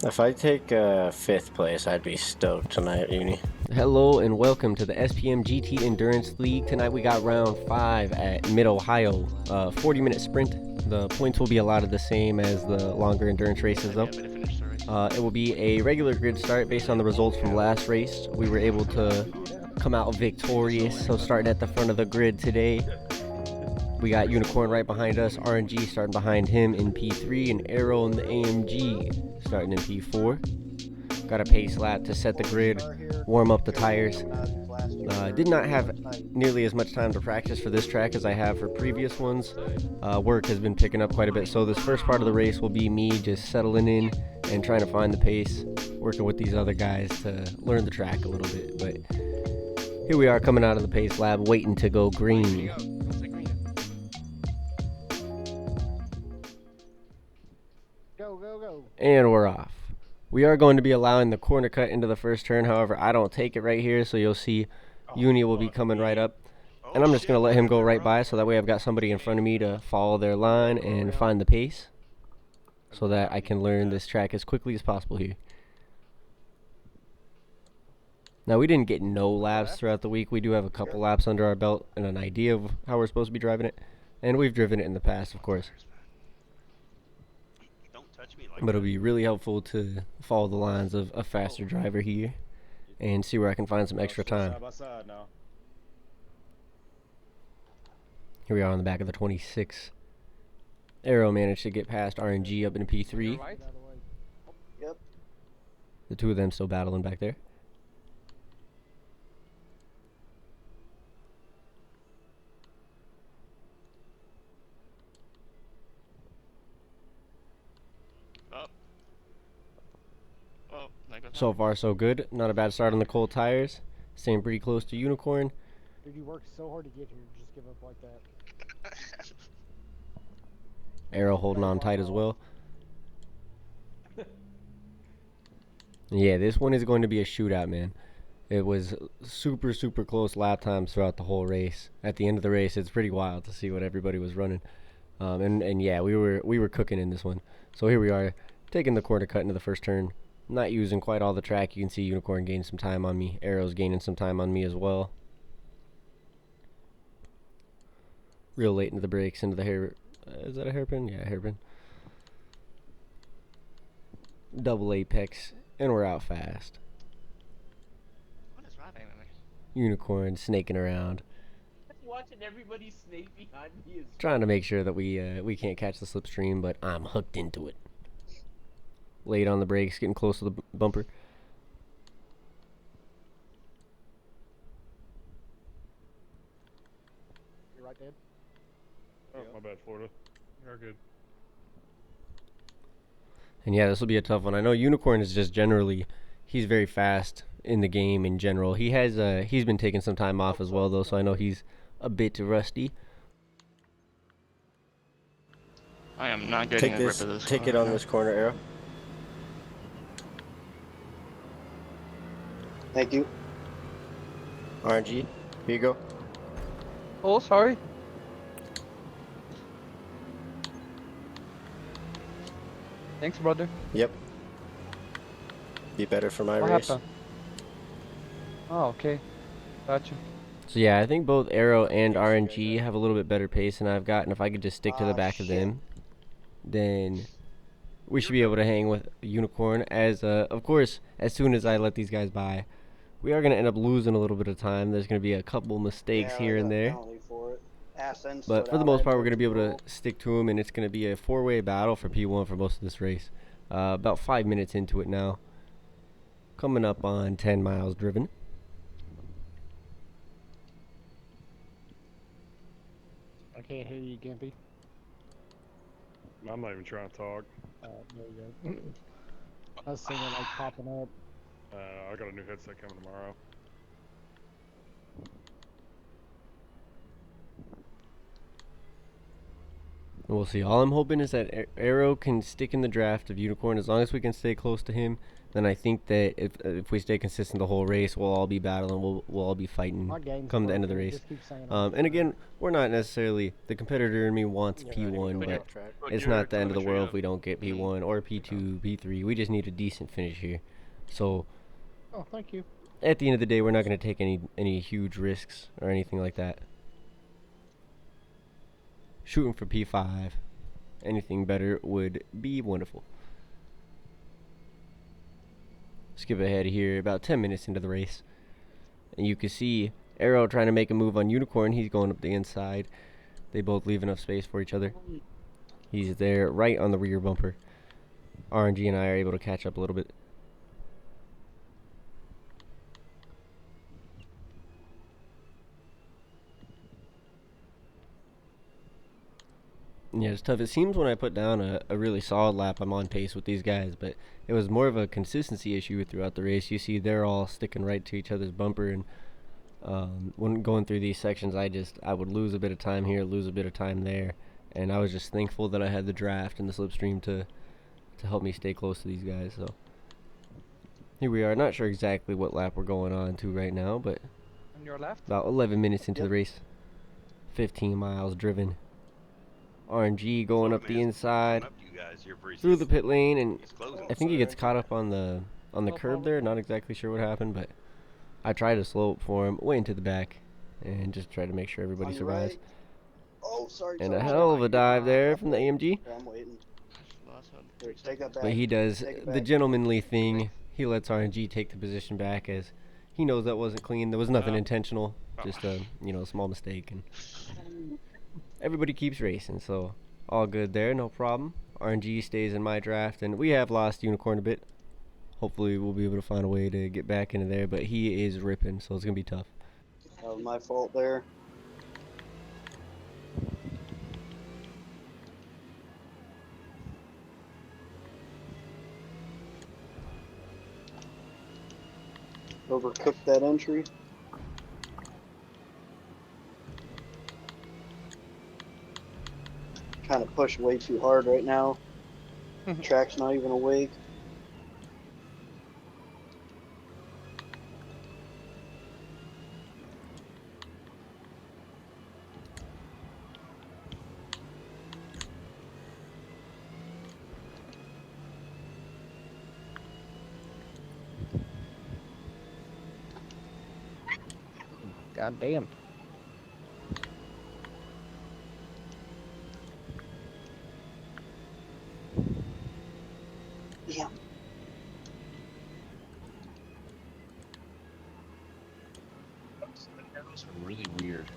If I take fifth place, I'd be stoked tonight, Uni. Hello and welcome to the SPM GT Endurance League. Tonight we got round 5 at Mid-Ohio, 40-minute sprint. The points will be a lot of the same as the longer endurance races though. It will be a regular grid start based on the results from last race. We were able to come out victorious, so starting at the front of the grid today. We got Unicorn right behind us, RNG starting behind him in P3, and Arrow in the AMG starting in P4. Got a pace lap to set the grid, warm up the tires. Did not have nearly as much time to practice for this track as I have for previous ones. Work has been picking up quite a bit, so this first part of the race will be me just settling in and trying to find the pace, working with these other guys to learn the track a little bit. But here we are coming out of the pace lab, waiting to go green. Go. And we're off. We are going to be allowing the corner cut into the first turn. However, I don't take it right here, so you'll see Uni will be coming right up. And I'm just going to let him go right by, so that way I've got somebody in front of me to follow their line and find the pace, so that I can learn this track as quickly as possible here. Now, we didn't get no laps throughout the week. We do have a couple laps under our belt and an idea of how we're supposed to be driving it. And we've driven it in the past, of course. But it'll be really helpful to follow the lines of a faster driver here and see where I can find some extra time. Here we are on the back of the 26. Arrow managed to get past RNG up into P3. Yep. The two of them still battling back there. So far, so good. Not a bad start on the cold tires. Staying pretty close to Unicorn. Dude, you worked so hard to get here. Just give up like that. Arrow holding on tight as well. Yeah, this one is going to be a shootout, man. It was super close lap times throughout the whole race. At the end of the race, it's pretty wild to see what everybody was running. And yeah, we were cooking in this one. So here we are, taking the corner cut into the first turn. Not using quite all the track. You can see Unicorn gaining some time on me. Arrow's gaining some time on me as well. Real late into the brakes, into the hair. Is that a hairpin? Yeah, hairpin. Double apex, and we're out fast. What is wrong with me? Unicorn snaking around, Watching everybody snake behind me is trying to make sure that we can't catch the slipstream, but I'm hooked into it. Late on the brakes, getting close to the bumper. You're right, Dan. Oh, my bad, Florida. You're good. And yeah, this will be a tough one. I know Unicorn is just generally, he's very fast in the game in general. He has he's been taking some time off as well though, so I know he's a bit rusty. I am not getting Take a grip this of this. ticket on this corner, Arrow. Thank you. RNG, here you go. Oh, sorry. Thanks, brother. Yep. Be better for my What race. happened? Oh, okay. Gotcha. So yeah, I think both Arrow and RNG have a little bit better pace than I've got, and if I could just stick to the back of them, then we should be able to hang with Unicorn. As of course, as soon as I let these guys by, we are going to end up losing a little bit of time. There's going to be a couple mistakes here and there. But for the most part, we're going to be able to stick to them, and it's going to be a four-way battle for P1 for most of this race. About 5 minutes into it now. Coming up on 10 miles driven. I can't hear you, Gimpy. I'm not even trying to talk. There you go. I was seeing it like popping up. I got a new headset coming tomorrow. We'll see. All I'm hoping is that Arrow can stick in the draft of Unicorn. As long as we can stay close to him, then I think that if we stay consistent the whole race, we'll all be battling. We'll all be fighting My game's come the end of the broken, it race. just keeps saying I'm And again, we're not necessarily the competitor in me wants You're not even P1, going but off track. it's not the end of the world if we don't get P1 or P2, P3. We just need a decent finish here. So Oh, thank you. at the end of the day, we're not going to take any huge risks or anything like that. Shooting for P5. Anything better would be wonderful. Skip ahead here, about 10 minutes into the race. And you can see Arrow trying to make a move on Unicorn. He's going up the inside. They both leave enough space for each other. He's there right on the rear bumper. RNG and I are able to catch up a little bit. Yeah, it's tough. It seems when I put down a really solid lap, I'm on pace with these guys, but it was more of a consistency issue throughout the race. You see they're all sticking right to each other's bumper, and when going through these sections, I would lose a bit of time here, lose a bit of time there, and I was just thankful that I had the draft and the slipstream to help me stay close to these guys. So here we are. Not sure exactly what lap we're going on to right now, but On your left. about 11 minutes into the race, 15 miles driven. RNG going up the inside through the pit lane, and I think he gets caught up on the curb there. Not exactly sure what happened, but I tried to slow up for him way into the back and just try to make sure everybody survives. Oh, sorry. And a hell of a dive there from the AMG. I'm waiting. But he does the gentlemanly thing. He lets RNG take the position back as he knows that wasn't clean. There was nothing intentional, just a small mistake, and everybody keeps racing, so all good there, no problem. RNG stays in my draft, and we have lost Unicorn a bit. Hopefully we'll be able to find a way to get back into there, but he is ripping, so it's going to be tough. That was my fault there. Overcooked that entry. Kind of pushed way too hard right now. Track's not even awake. God damn. Yeah. Those are really weird.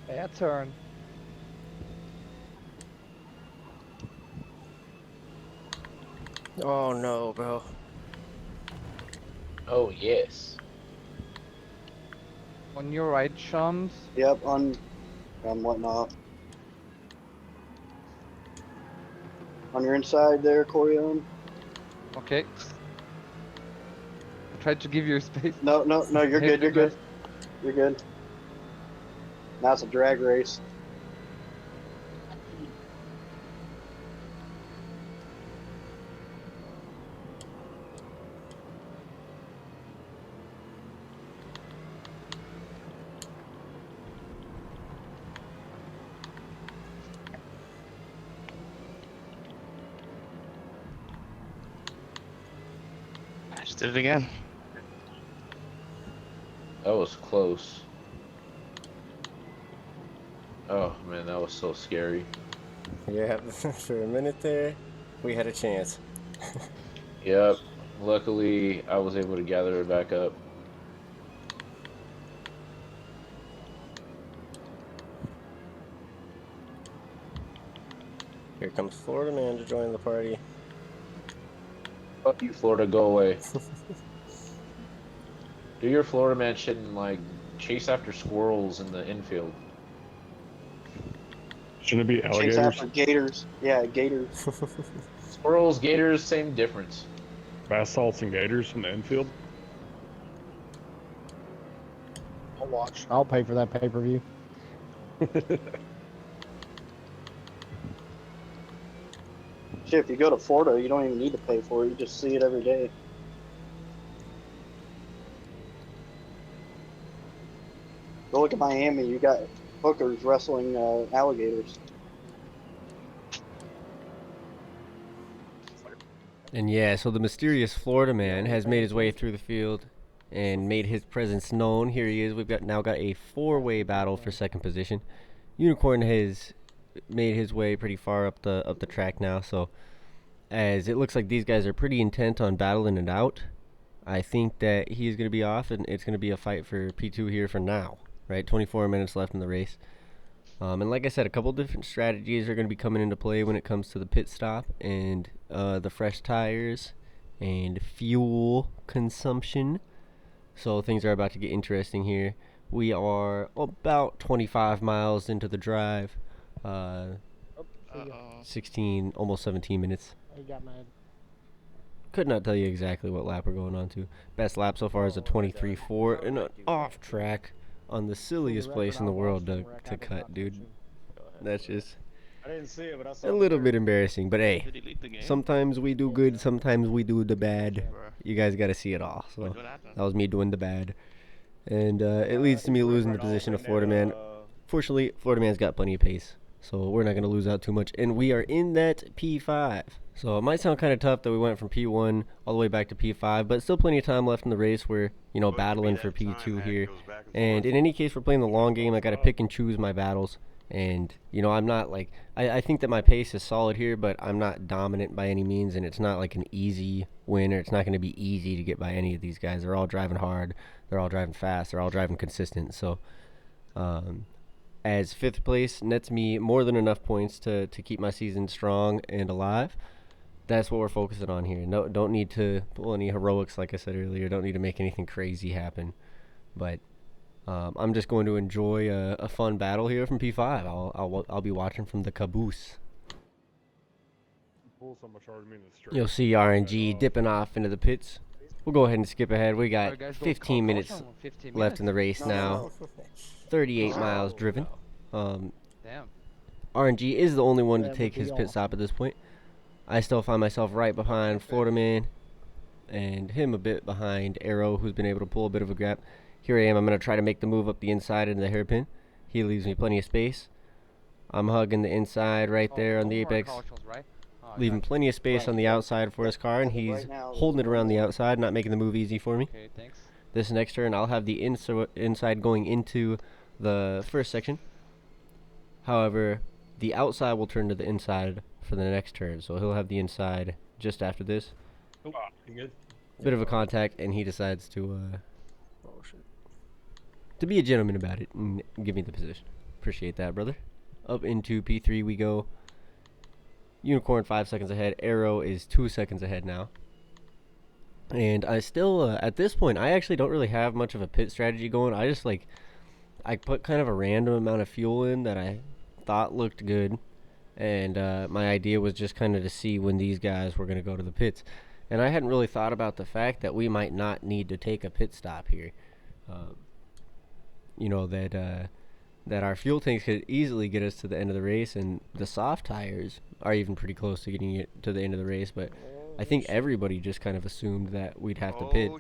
Bad turn. Oh no, bro. Oh yes. On your right, Shams. Yep, on whatnot. On your inside there, Corion. Okay. I tried to give you space. No, you're good, you're good. You're good. Now it's a drag race. Just did it again. That was close. Oh man, that was so scary. Yeah, for a minute there, we had a chance. Yep. Luckily, I was able to gather it back up. Here comes Florida man to join the party. Fuck you, Florida, go away. Do your Florida man shit and like chase after squirrels in the infield. Shouldn't it be Chase alligators? after gators. Yeah, gators. Squirrels, gators, same difference. Bass salts and gators in the infield? I'll watch. I'll pay for that pay-per-view. Shit, if you go to Florida, you don't even need to pay for it. You just see it every day. Go look at Miami. You got hookers wrestling alligators. And yeah, so the mysterious Florida man has made his way through the field and made his presence known. Here he is. We've now got a four-way battle for second position. Unicorn has made his way pretty far up the track now, so as it looks like these guys are pretty intent on battling it out, I think that he is going to be off, and it's going to be a fight for P2 here for now. Right, 24 minutes left in the race. And like I said, a couple different strategies are going to be coming into play when it comes to the pit stop and the fresh tires and fuel consumption. So things are about to get interesting here. We are about 25 miles into the drive. 16, almost 17 minutes. He got mad. Could not tell you exactly what lap we're going on to. Best lap so far is a 23.4 and an off track on the silliest place in the world to cut, dude. That's just I didn't see it, but I saw a little bit embarrassing. But hey, sometimes we do good, sometimes we do the bad. You guys got to see it all. So that was me doing the bad. And it leads to me losing the position of Florida man. Fortunately, Florida man's got plenty of pace, so we're not going to lose out too much. And we are in that P5. So it might sound kind of tough that we went from P1 all the way back to P5, but still plenty of time left in the race. We're, you know, battling for P2 here. And in any case, we're playing the long game. I got to pick and choose my battles. And, you know, I'm not like, I think that my pace is solid here, but I'm not dominant by any means. And it's not like an easy win, or it's not going to be easy to get by any of these guys. They're all driving hard. They're all driving fast. They're all driving consistent. So, as fifth place nets me more than enough points to keep my season strong and alive. That's what we're focusing on here. No, don't need to pull any heroics, like I said earlier. Don't need to make anything crazy happen. But I'm just going to enjoy a fun battle here from P5. I'll be watching from the caboose. You'll see RNG dipping off into the pits. We'll go ahead and skip ahead. We got 15 minutes left in the race now. 38 miles driven. Damn. RNG is the only one to take his pit stop at this point. I still find myself right behind Florida Man and him a bit behind Arrow, who's been able to pull a bit of a gap. Here I am. I'm going to try to make the move up the inside into the hairpin. He leaves me plenty of space. I'm hugging the inside right there on the apex, leaving plenty of space on the outside for his car, and he's holding it around the outside, not making the move easy for me. Okay, thanks. This next turn, I'll have the inside going into the first section. However, the outside will turn to the inside for the next turn, so he'll have the inside just after this. Bit of a contact, and he decides to be a gentleman about it and give me the position. Appreciate that, brother. Up into P3 we go. Unicorn 5 seconds ahead. Arrow is 2 seconds ahead now. And I still, at this point, I actually don't really have much of a pit strategy going. I put kind of a random amount of fuel in that I thought looked good. And my idea was just kind of to see when these guys were going to go to the pits. And I hadn't really thought about the fact that we might not need to take a pit stop here. You know, that our fuel tanks could easily get us to the end of the race, and the soft tires are even pretty close to getting it to the end of the race. But I think everybody just kind of assumed that we'd have to pit.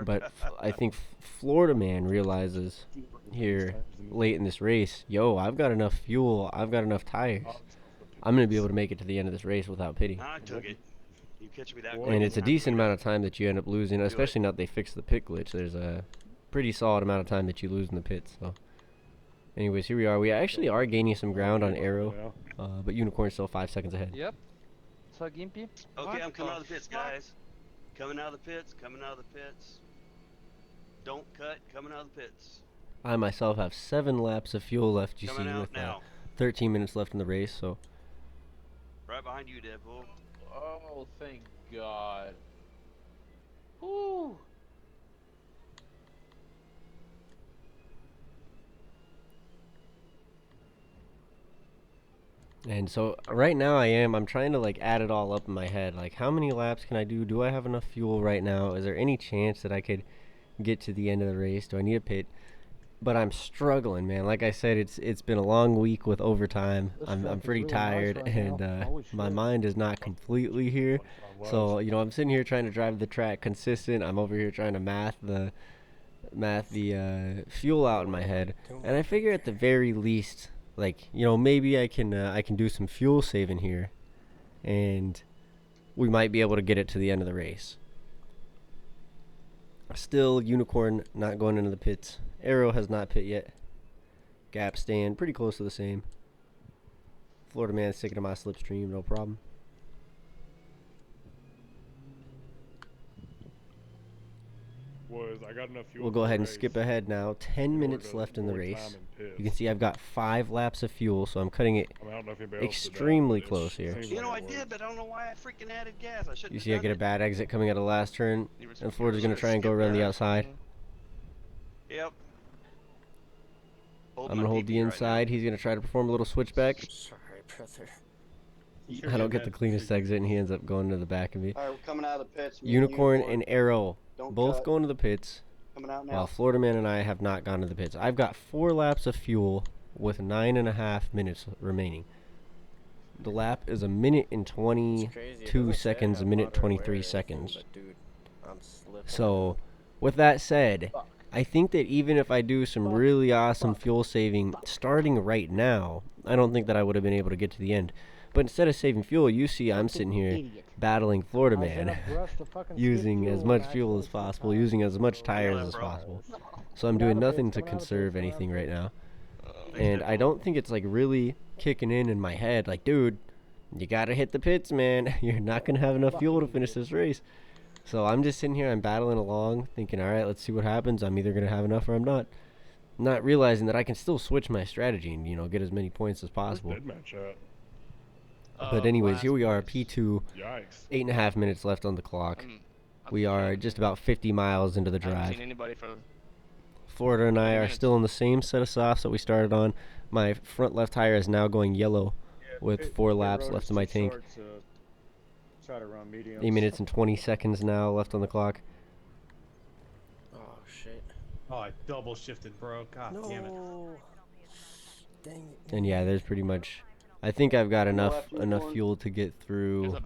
But I think Florida Man realizes here late in this race, yo, I've got enough fuel, I've got enough tires. I'm going to be able to make it to the end of this race without pitting. I took it. You catch me that And quick, And it's a I'm decent gonna- amount of time that you end up losing, especially now that they fixed the pit glitch. There's a pretty solid amount of time that you lose in the pits. So, anyways, here we are. We actually are gaining some ground on Arrow, but Unicorn's still 5 seconds ahead. Yep. So Gimpy. Okay, What I'm coming out of the the pits, fuck? guys. Coming out of the pits, coming out of the pits. Don't cut, coming out of the pits. I myself have 7 laps of fuel left, you see, Coming out with now. 13 minutes left in the race. So, Right behind you, Deadpool. Oh, thank God. Whew. and so right now I'm trying to like add it all up in my head. Like, how many laps can I do? Do I have enough fuel right now? Is there any chance that I could get to the end of the race? Do I need a pit? But I'm struggling, man. Like I said, it's been a long week with overtime. This I'm track is pretty really nice tired, right and now. Holy my shit. mind is not completely here. So I'm sitting here trying to drive the track consistent. I'm over here trying to math the fuel out in my head, and I figure at the very least, like, maybe I can do some fuel saving here, and we might be able to get it to the end of the race. Still, Unicorn not going into the pits. Arrow has not pit yet. Gap staying pretty close to the same. Florida Man sticking to my slipstream, no problem. I got enough fuel. We'll go ahead and skip ahead now. 10 minutes left in the race. You can see I've got 5 laps of fuel, so I'm cutting it extremely close here. You know I did, but I don't know why I freaking added gas. I shouldn't You have see I done get a it. bad exit coming out of the last turn, and Florida's going to try and go around the outside. Yep. I'm going to hold the inside. He's going to try to perform a little switchback. Sorry, brother. I don't get the cleanest exit, and he ends up going to the back of me. All right, we're coming out of the pits. me and Unicorn and Arrow Don't both cut. going to the pits, Coming out now. while Florida Man and I have not gone to the pits. I've got 4 laps of fuel with 9.5 minutes remaining. The lap is 1 minute and It's crazy. It 22 doesn't say seconds, I 1 minute have water 23 or anything, seconds. but dude, I'm slipping. So, with that said, I think that even if I do some really awesome fuel saving starting right now, I don't think that I would have been able to get to the end. But instead of saving fuel, you see I'm sitting here battling Florida I said Man, I'm brushed to fucking skip using as fuel much and fuel actually as skip possible, time. using as much So, tires as possible. So I'm doing nothing to conserve anything right now. And I don't think it's like really kicking in my head. Like, dude, you gotta hit the pits, man. You're not gonna have enough fuel to finish this race. So I'm just sitting here, I'm battling along, thinking, all right, let's see what happens. I'm either gonna have enough or I'm not. Not realizing that I can still switch my strategy and get as many points as possible. But anyways, here we are, P2. Yikes. 8.5 minutes left on the clock. We are just about 50 miles into the I haven't drive. seen anybody for Florida and I are still in the same set of softs that we started on. My front left tire is now going yellow with 4 laps left in my tank. Try to run mediums. 8 minutes and 20 seconds now left on the clock. Oh shit. Oh, I double shifted, bro. God damn it. Dang it. And yeah, there's pretty much, I think I've got enough Unicorn. fuel to get through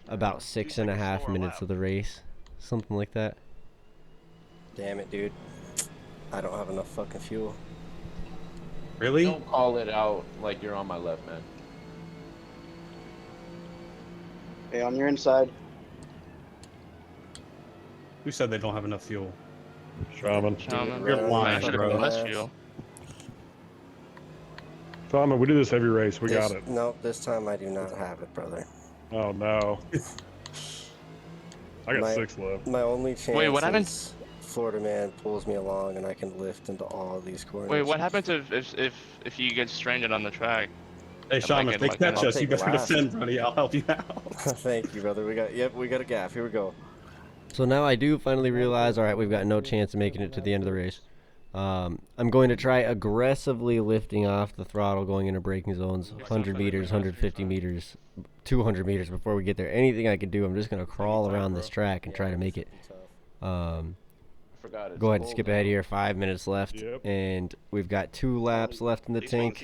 about 6.5 minutes of the race. Something like that. Damn it, dude. I don't have enough fucking fuel. Really? Don't call it out like you're on my left, man. Hey, on your inside. Who said they don't have enough fuel? Shaman. You're lying, should have bro. been less fuel. Shaman, we did this heavy race. We got it. Nope, this time I do not have it, brother. Oh, no. I got My- 6 left. My only chance Wait, what happened? is Florida Man pulls me along and I can lift into all of these corners. Wait, what happens if you get stranded on the track? Hey, Shaman, if they catch I'll us, you take better last. defend, buddy. I'll help you out. Thank you, brother. We got a gap. Here we go. So now I do finally realize, all right, we've got no chance of making it to the end of the race. I'm going to try aggressively lifting off the throttle going into braking zones, 100 meters, 150 meters, 200 meters before we get there. Anything I can do, I'm just going to crawl around this track and try to make it. Forgot it's Go ahead and cold skip now. ahead here, 5 minutes left, Yep. and we've got 2 laps left in the tank.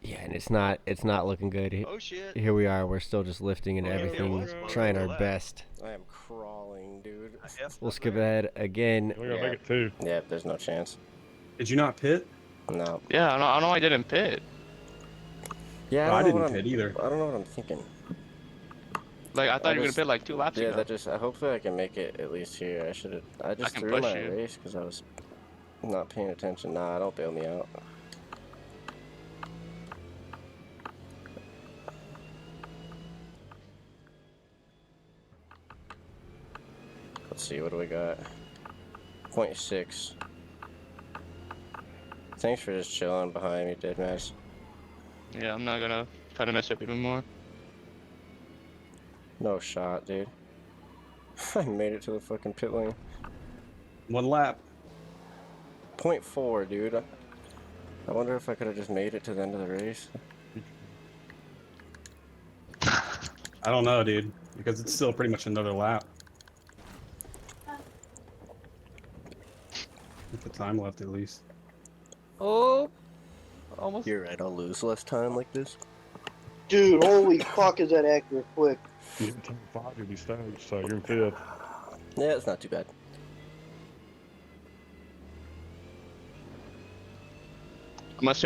Yeah, and it's not looking good. Oh shit. Here we are, we're still just lifting and Oh, yeah, everything, well, trying our left. best. I am crawling, dude. We'll skip ahead again. We're going to make it 2. Yeah, there's no chance. Did you not pit? No. Yeah, I know I didn't pit. Yeah, I I don't know didn't what pit I'm, either. I don't know what I'm thinking. Like I thought you were gonna just- pit like 2 laps Yeah, ago. that just. Hopefully I can make it at least here. I just can threw push my you. race because I was not paying attention. Nah, don't bail me out. Let's see, what do we got? 0.6. Thanks for just chilling behind me, dead mess. Yeah, I'm not gonna try to mess up even more. No shot, dude. I made it to the fucking pit lane. 1 lap. 0.4, dude. I wonder if I could have just made it to the end of the race. I don't know, dude, because it's still pretty much another lap. With the time left, at least. Oh, almost. You're right, I'll lose less time like this. Dude, holy fuck, is that accurate quick? You're in top 5, you'll be staged, so you're in 5th. Yeah, it's not too bad. I'm just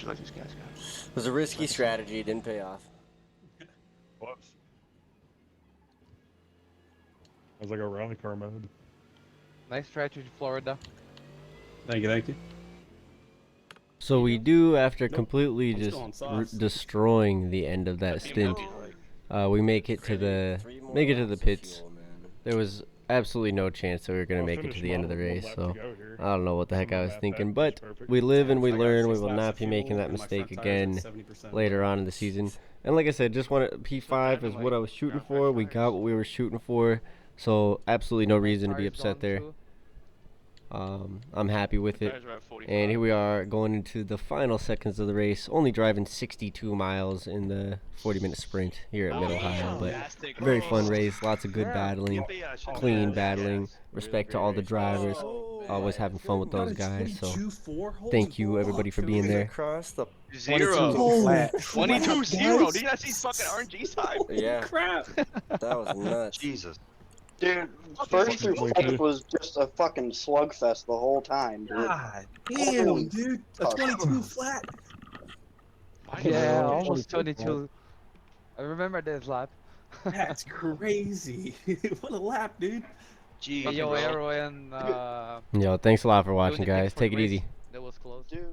like these guys. It was a risky strategy, it didn't pay off. Whoops. I was like a rally car mode. Nice strategy, Florida. Thank you, thank you. So we do, after Nope, completely I'm just still on sauce. destroying the end of that stint, we make it to the pits. There was absolutely no chance that we were gonna I'll make it finish to the end of the mine with race. 1 lap So to go here. I don't know what the heck I was Math thinking, that but is perfect. we live and we I got learn. We 6 will laps not of be making fuel, that and my mistake front tires again at 70% later left. on in the season. And like I said, just wanted P5 is what I was shooting for. We got what we were shooting for, so absolutely no reason to be upset there. I'm happy with it. And here we are going into the final seconds of the race, only driving 62 miles in the 40-minute sprint here at Mid-Ohio. But very fun race, lots of good battling, clean battling, respect to all the drivers, always having fun with those guys. So thank you everybody for being there. Across the 0. Flat. 22-0. Did you not see fucking RNG's time? yeah, Crap! that was nuts. Jesus. Dude, first through fifth was just a fucking slugfest the whole time, dude. God Holy damn, dude. A fuck. 22 flat. Yeah, Oh, almost 22. 22. I remember this lap. That's crazy. What a lap, dude. Gee, Hey, yo, bro. Arrow and Yo, thanks a lot for watching, doing the guys. kicks for the Take it race. easy. That was close. Dude.